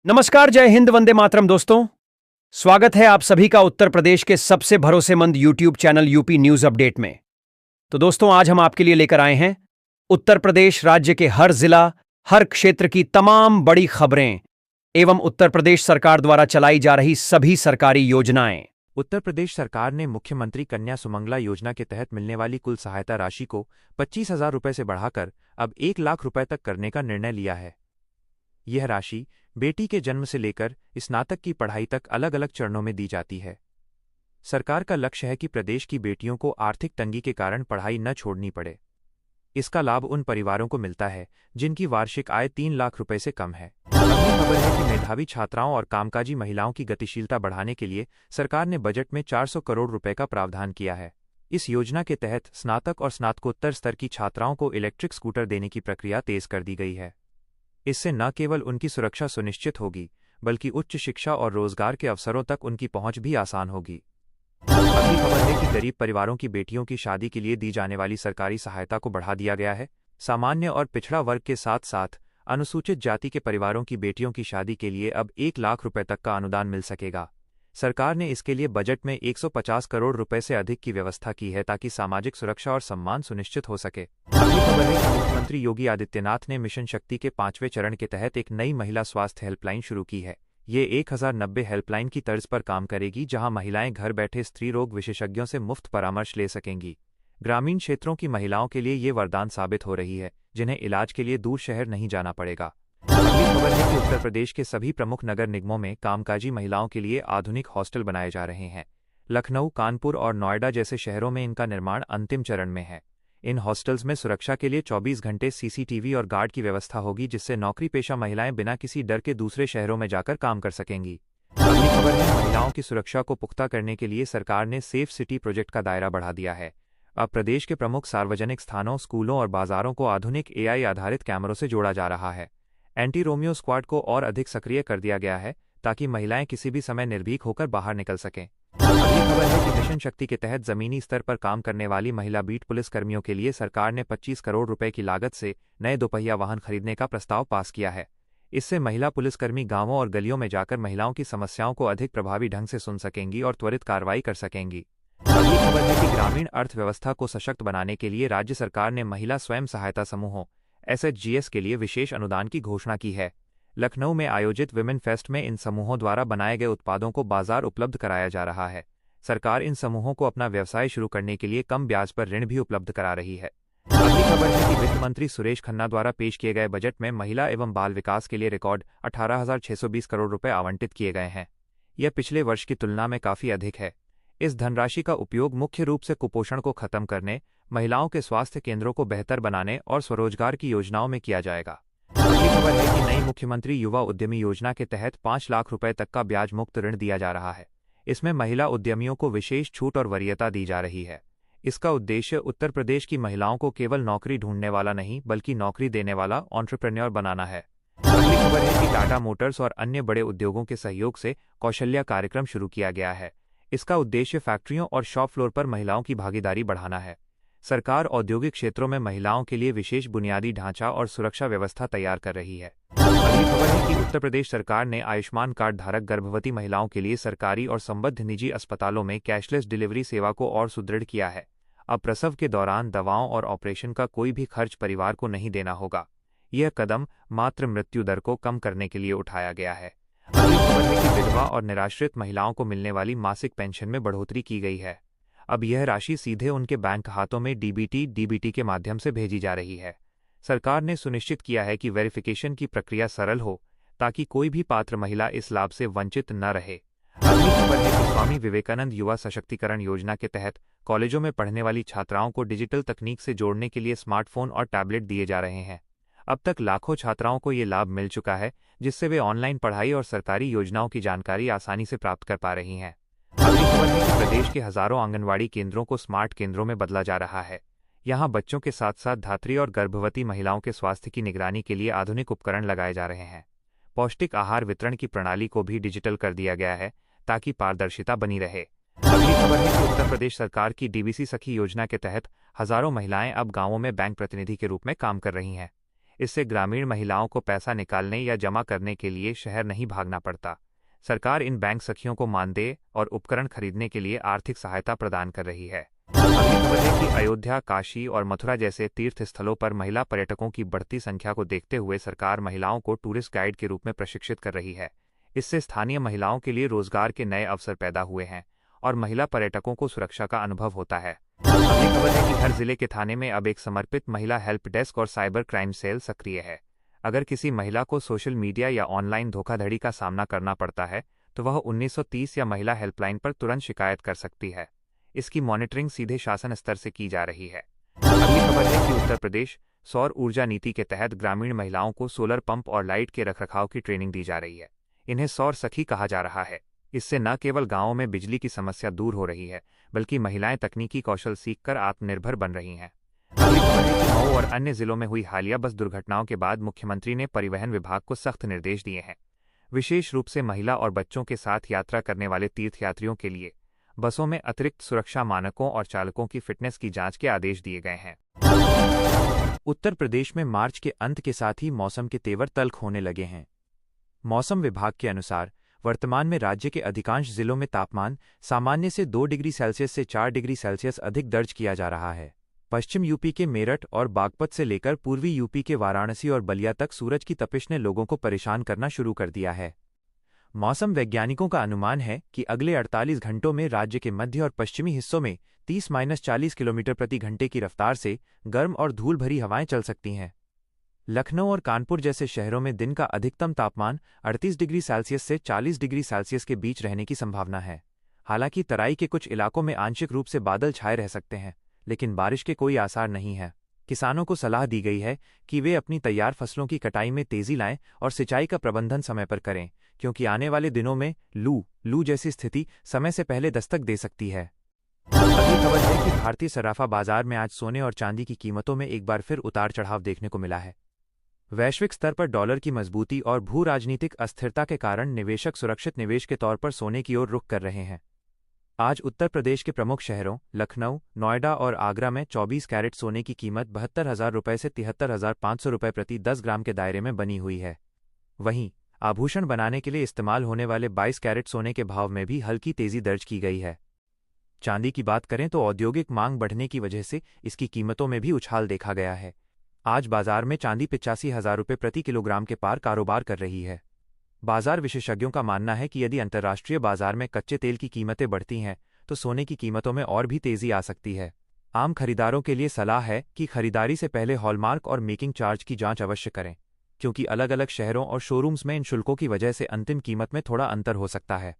नमस्कार, जय हिंद, वंदे मातरम दोस्तों। स्वागत है आप सभी का उत्तर प्रदेश के सबसे भरोसेमंद YouTube channel UP news update में। तो दोस्तों, आज हम आपके लिए लेकर आए हैं उत्तर प्रदेश राज्य के हर जिला, हर क्षेत्र की तमाम बड़ी खबरें एवं उत्तर प्रदेश सरकार द्वारा चलाई जा रही सभी सरकारी योजनाएं। उत्तर प्रदेश सरकार ने मुख्यमंत्री कन्या सुमंगला योजना के तहत मिलने वाली कुल सहायता राशि को 25,000 रुपये से बढ़ाकर अब 1 लाख रुपये तक करने का निर्णय लिया है। यह राशि बेटी के जन्म से लेकर स्नातक की पढ़ाई तक अलग अलग चरणों में दी जाती है। सरकार का लक्ष्य है कि प्रदेश की बेटियों को आर्थिक तंगी के कारण पढ़ाई न छोड़नी पड़े। इसका लाभ उन परिवारों को मिलता है जिनकी वार्षिक आय 3 लाख रुपए से कम है। अगली खबर है कि मेधावी छात्राओं और कामकाजी महिलाओं की गतिशीलता बढ़ाने के लिए सरकार ने बजट में 400 करोड़ रुपए का प्रावधान किया है। इस योजना के तहत स्नातक और स्नातकोत्तर स्तर की छात्राओं को इलेक्ट्रिक स्कूटर देने की प्रक्रिया तेज कर दी गई है। इससे न केवल उनकी सुरक्षा सुनिश्चित होगी, बल्कि उच्च शिक्षा और रोजगार के अवसरों तक उनकी पहुंच भी आसान होगी। अगली खबर है कि गरीब परिवारों की बेटियों की शादी के लिए दी जाने वाली सरकारी सहायता को बढ़ा दिया गया है। सामान्य और पिछड़ा वर्ग के साथ साथ अनुसूचित जाति के परिवारों की बेटियों की शादी के लिए अब 1 लाख रुपए तक का अनुदान मिल सकेगा। सरकार ने इसके लिए बजट में 150 करोड़ रुपए से अधिक की व्यवस्था की है ताकि सामाजिक सुरक्षा और सम्मान सुनिश्चित हो सके। अगली खबर है कि मुख्यमंत्री योगी आदित्यनाथ ने मिशन शक्ति के 5वें चरण के तहत एक नई महिला स्वास्थ्य हेल्पलाइन शुरू की है। ये 1090 हेल्पलाइन की तर्ज पर काम करेगी, जहां महिलाएं घर बैठे स्त्री रोग विशेषज्ञों से मुफ्त परामर्श ले सकेंगी। ग्रामीण क्षेत्रों की महिलाओं के लिए ये वरदान साबित हो रही है, जिन्हें इलाज के लिए दूर शहर नहीं जाना पड़ेगा। अगली खबर है कि उत्तर प्रदेश के सभी प्रमुख नगर निगमों में कामकाजी महिलाओं के लिए आधुनिक हॉस्टल बनाए जा रहे हैं। लखनऊ, कानपुर और नोएडा जैसे शहरों में इनका निर्माण अंतिम चरण में है। इन हॉस्टल्स में सुरक्षा के लिए 24 घंटे सीसीटीवी और गार्ड की व्यवस्था होगी, जिससे नौकरी पेशा महिलाएं बिना किसी डर के दूसरे शहरों में जाकर काम कर सकेंगी। अगली खबर है महिलाओं की सुरक्षा को पुख्ता करने के लिए सरकार ने सेफ सिटी प्रोजेक्ट का दायरा बढ़ा दिया है। अब प्रदेश के प्रमुख सार्वजनिक स्थानों, स्कूलों और बाजारों को आधुनिक AI आधारित कैमरों से जोड़ा जा रहा है। एंटी रोमियो स्क्वाड को और अधिक सक्रिय कर दिया गया है ताकि महिलाएं किसी भी समय निर्भीक होकर बाहर निकल सकें। अगली खबर है कि मिशन शक्ति के तहत जमीनी स्तर पर काम करने वाली महिला बीट पुलिस कर्मियों के लिए सरकार ने 25 करोड़ रुपए की लागत से नए दोपहिया वाहन खरीदने का प्रस्ताव पास किया है। इससे महिला पुलिसकर्मी गांवों और गलियों में जाकर महिलाओं की समस्याओं को अधिक प्रभावी ढंग से सुन सकेंगी और त्वरित कार्रवाई कर सकेंगी। अगली खबर है कि ग्रामीण अर्थव्यवस्था को सशक्त बनाने के लिए राज्य सरकार ने महिला स्वयं सहायता समूहों SHGs के लिए विशेष अनुदान की घोषणा की है। लखनऊ में आयोजित विमेन फेस्ट में इन समूहों द्वारा बनाए गए उत्पादों को बाजार उपलब्ध कराया जा रहा है। सरकार इन समूहों को अपना व्यवसाय शुरू करने के लिए कम ब्याज पर ऋण भी उपलब्ध करा रही है। अगली खबर है कि वित्त मंत्री सुरेश खन्ना द्वारा पेश किए गए बजट में महिला एवं बाल विकास के लिए रिकॉर्ड 18,620 करोड़ रुपए आवंटित किए गए हैं। यह पिछले वर्ष की तुलना में काफी अधिक है। इस धनराशि का उपयोग मुख्य रूप से कुपोषण को खत्म करने, महिलाओं के स्वास्थ्य केंद्रों को बेहतर बनाने और स्वरोजगार की योजनाओं में किया जाएगा। अगली खबर है कि नई मुख्यमंत्री युवा उद्यमी योजना के तहत 5 लाख रुपए तक का ब्याज मुक्त ऋण दिया जा रहा है। इसमें महिला उद्यमियों को विशेष छूट और वरीयता दी जा रही है। इसका उद्देश्य उत्तर प्रदेश की महिलाओं को केवल नौकरी ढूंढने वाला नहीं, बल्कि नौकरी देने वाला एंटरप्रेन्योर बनाना है। अगली खबर है कि टाटा मोटर्स और अन्य बड़े उद्योगों के सहयोग से कौशल्या कार्यक्रम शुरू किया गया है। इसका उद्देश्य फैक्ट्रियों और शॉप फ्लोर पर महिलाओं की भागीदारी बढ़ाना है। सरकार औद्योगिक क्षेत्रों में महिलाओं के लिए विशेष बुनियादी ढांचा और सुरक्षा व्यवस्था तैयार कर रही है। अगली खबर है कि उत्तर प्रदेश सरकार ने आयुष्मान कार्ड धारक गर्भवती महिलाओं के लिए सरकारी और संबद्ध निजी अस्पतालों में कैशलेस डिलीवरी सेवा को और सुदृढ़ किया है। अब प्रसव के दौरान दवाओं और ऑपरेशन का कोई भी खर्च परिवार को नहीं देना होगा। यह कदम मातृ मृत्यु दर को कम करने के लिए उठाया गया है। अगली खबर है कि विधवा और निराश्रित महिलाओं को मिलने वाली मासिक पेंशन में बढ़ोतरी की गई है। अब यह राशि सीधे उनके बैंक खातों में DBT के माध्यम से भेजी जा रही है। सरकार ने सुनिश्चित किया है कि वेरिफिकेशन की प्रक्रिया सरल हो, ताकि कोई भी पात्र महिला इस लाभ से वंचित न रहे। अगली खबर है कि स्वामी विवेकानंद युवा सशक्तिकरण योजना के तहत कॉलेजों में पढ़ने वाली छात्राओं को डिजिटल तकनीक से जोड़ने के लिए स्मार्टफोन और टैबलेट दिए जा रहे हैं। अब तक लाखों छात्राओं को ये लाभ मिल चुका है, जिससे वे ऑनलाइन पढ़ाई और सरकारी योजनाओं की जानकारी आसानी से प्राप्त कर पा रही हैं। अगली खबर है कि प्रदेश के हजारों आंगनवाड़ी केंद्रों को स्मार्ट केंद्रों में बदला जा रहा है। यहां बच्चों के साथ साथ धात्री और गर्भवती महिलाओं के स्वास्थ्य की निगरानी के लिए आधुनिक उपकरण लगाए जा रहे हैं। पौष्टिक आहार वितरण की प्रणाली को भी डिजिटल कर दिया गया है, ताकि पारदर्शिता बनी रहे। अगली खबर है कि उत्तर प्रदेश सरकार की DBC सखी योजना के तहत हजारों महिलाएं अब गांवों में बैंक प्रतिनिधि के रूप में काम कर रही हैं। इससे ग्रामीण महिलाओं को पैसा निकालने या जमा करने के लिए शहर नहीं भागना पड़ता। सरकार इन बैंक सखियों को मानदेय और उपकरण खरीदने के लिए आर्थिक सहायता प्रदान कर रही है। अगली खबर है कि अयोध्या, काशी और मथुरा जैसे तीर्थ स्थलों पर महिला पर्यटकों की बढ़ती संख्या को देखते हुए सरकार महिलाओं को टूरिस्ट गाइड के रूप में प्रशिक्षित कर रही है। इससे स्थानीय महिलाओं के लिए रोजगार के नए अवसर पैदा हुए हैं और महिला पर्यटकों को सुरक्षा का अनुभव होता है। अगली खबर है कि हर जिले के थाने में अब एक समर्पित महिला हेल्प डेस्क और साइबर क्राइम सेल सक्रिय है। अगर किसी महिला को सोशल मीडिया या ऑनलाइन धोखाधड़ी का सामना करना पड़ता है तो वह 1930 या महिला हेल्पलाइन पर तुरंत शिकायत कर सकती है। इसकी मॉनिटरिंग सीधे शासन स्तर से की जा रही है। अगली खबर है कि उत्तर प्रदेश सौर ऊर्जा नीति के तहत ग्रामीण महिलाओं को सोलर पंप और लाइट के रखरखाव की ट्रेनिंग दी जा रही है। इन्हें सौर सखी कहा जा रहा है। इससे न केवल गांवों में बिजली की समस्या दूर हो रही है, बल्कि महिलाएं तकनीकी कौशल सीखकर आत्मनिर्भर बन रही हैं। अगली खबर है कि मऊ और अन्य जिलों में हुई हालिया बस दुर्घटनाओं के बाद मुख्यमंत्री ने परिवहन विभाग को सख्त निर्देश दिए हैं। विशेष रूप से महिला और बच्चों के साथ यात्रा करने वाले तीर्थयात्रियों के लिए बसों में अतिरिक्त सुरक्षा मानकों और चालकों की फिटनेस की जांच के आदेश दिए गए हैं। उत्तर प्रदेश में मार्च के अंत के साथ ही मौसम के तेवर तल्ख होने लगे हैं। मौसम विभाग के अनुसार वर्तमान में राज्य के अधिकांश जिलों में तापमान सामान्य से 2 डिग्री सेल्सियस से 4 डिग्री सेल्सियस अधिक दर्ज किया जा रहा है। पश्चिम यूपी के मेरठ और बागपत से लेकर पूर्वी यूपी के वाराणसी और बलिया तक सूरज की तपिश ने लोगों को परेशान करना शुरू कर दिया है। मौसम वैज्ञानिकों का अनुमान है कि अगले 48 घंटों में राज्य के मध्य और पश्चिमी हिस्सों में 30-40 किलोमीटर प्रति घंटे की रफ्तार से गर्म और धूल भरी हवाएं चल सकती हैं। लखनऊ और कानपुर जैसे शहरों में दिन का अधिकतम तापमान 38 डिग्री सेल्सियस से 40 डिग्री सेल्सियस के बीच रहने की संभावना है। हालांकि तराई के कुछ इलाकों में आंशिक रूप से बादल छाए रह सकते हैं, लेकिन बारिश के कोई आसार नहीं है। किसानों को सलाह दी गई है कि वे अपनी तैयार फसलों की कटाई में तेजी लाएं और सिंचाई का प्रबंधन समय पर करें, क्योंकि आने वाले दिनों में लू जैसी स्थिति समय से पहले दस्तक दे सकती है। अगली खबर है कि भारतीय सराफा बाजार में आज सोने और चांदी की कीमतों में एक बार फिर उतार चढ़ाव देखने को मिला है। वैश्विक स्तर पर डॉलर की मजबूती और भू राजनीतिक अस्थिरता के कारण निवेशक सुरक्षित निवेश के तौर पर सोने की ओर रुख कर रहे हैं। आज उत्तर प्रदेश के प्रमुख शहरों लखनऊ, नोएडा और आगरा में 24 कैरेट सोने की कीमत 72,000 रुपये से 73,500 रुपये प्रति 10 ग्राम के दायरे में बनी हुई है। वहीं आभूषण बनाने के लिए इस्तेमाल होने वाले 22 कैरेट सोने के भाव में भी हल्की तेजी दर्ज की गई है। चांदी की बात करें तो औद्योगिक मांग बढ़ने की वजह से इसकी कीमतों में भी उछाल देखा गया है। आज बाजार में चांदी 85,000 रुपये प्रति किलोग्राम के पार कारोबार कर रही है। बाजार विशेषज्ञों का मानना है कि यदि अंतर्राष्ट्रीय बाजार में कच्चे तेल की कीमतें बढ़ती हैं तो सोने की कीमतों में और भी तेजी आ सकती है। आम खरीदारों के लिए सलाह है कि खरीदारी से पहले हॉलमार्क और मेकिंग चार्ज की जांच अवश्य करें, क्योंकि अलग अलग शहरों और शोरूम्स में इन शुल्कों की वजह से अंतिम कीमत में थोड़ा अंतर हो सकता है।